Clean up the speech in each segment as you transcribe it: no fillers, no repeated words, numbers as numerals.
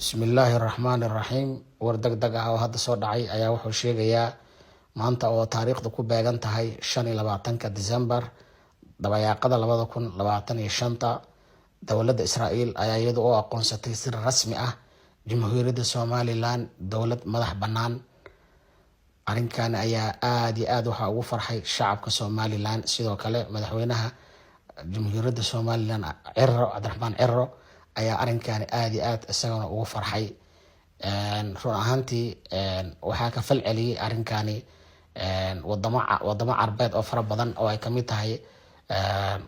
Bismillaahi Raxmaani Raxiim. War degdeg ah oo hadda soo dhacay ayaa wuxuu sheegayaa maanta oo taariikhdu ku beegan tahay 25 December dabayaaqada 2025 dowladda Israa'iil ayaa iyadu u aqoonsatay si rasmi ah Jamhuuriyadda Somaliland dowlad madax bannaan. Arrinkan ayaa aad iyo aad waxa ugu farxay shacabka Somaliland. Sidoo kale madaxweynaha Jamhuuriyadda Somaliland Cabdiraxmaan Ciro ayaa arrinkan aad iyo aad isagana ugu farxay. Run ahaantii waxaa ka falceliyay arrinkani wadamo carbeed oo fara badan oo ay kamid tahay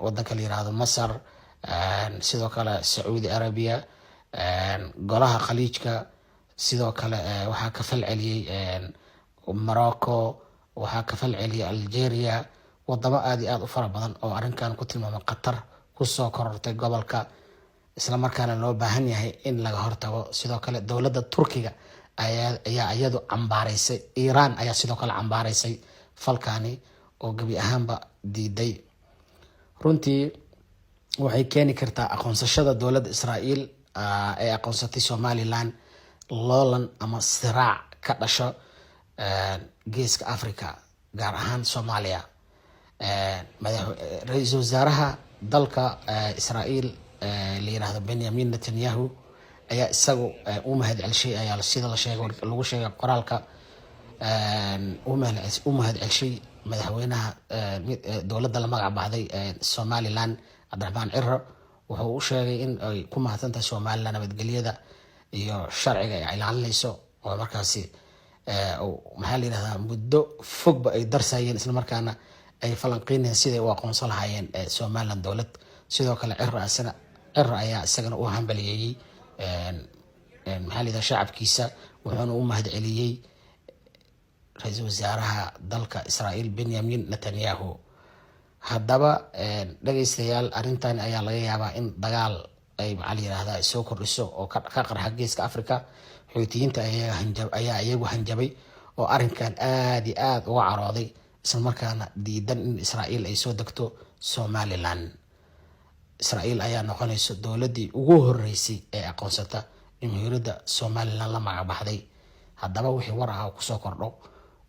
wadanka la yiraahdo Masar, sidoo kale Saudi Arabia, golaha khaliijka, sidoo kale waxaa ka falceliyay Morocco, waxaa ka falceliyay Algeria, wadamo aad iyo aad u fara badan oo arrinkan ku tilmaamay Qatar kusoo korortay gobolka, isla markaana loo baahan yahay in laga hortago. Sidoo kale dowladda Turkiga ayaa iyadu cambaaraysay, Iran ayaa sidoo kale cambaaraysay falkani oo gabi ahaanba diiday. Runtii waxay keeni kartaa aqoonsashada dowladda Israa'iil ee aqoonsatay Somaliland loolan ama siraac ka dhasho geeska Afrika, gaar ahaan Soomaaliya. Ra'iisul wasaaraha dalka Israa'iil la yiraahdo Benjamin Netanyahu ayaa isagu u mahadcelisay, ayaa sida la sheegay lagu sheegay qoraalka, u mahadcelisay madaxweynaha dowladda la magac baxday Somaliland Cabdiraxmaan Ciro. wuxuu u sheegay in ay ku mahadsantahay Somaliland nabadgelyada iyo sharciga ay ilaalinayso, oo markaasi maxaa la yiraahdaa muddo fogba ay darsayeen, isla markaana ay falanqeynayeen sidii u aqoonsan lahaayeen Somaliland dowlad. sidoo kale Ciro ayaa isagana u hambalyeeyay maxaa la yiraahdaa shacabkiisa, wuxuuna u mahadceliyay ra'iisul wasaaraha dalka Israa'iil Benjamin Netanyahu. Haddaba dhageystayaal, arrintan ayaa laga yaabaa in dagaal ay maxaa la yiraahdaa soo kordhiso oo ka qarxa geeska Afrika. Xuutiyiinta ayaa iyagu hanjabay oo arrinkan aad iyo aad uga carooday, isla markaana diidan in Israa'iil ay soo degto Somaliland. Israa'iil ayaa noqonayso dowladdii ugu horeysay ee aqoonsata Jamhuuriyadda Somaliland la magac baxday. Haddaba wixii war ah ku soo kordho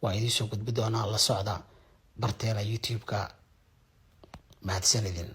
waa idin soo gudbi doonaa. La socda barteena YouTube-ka. mahadsanidin.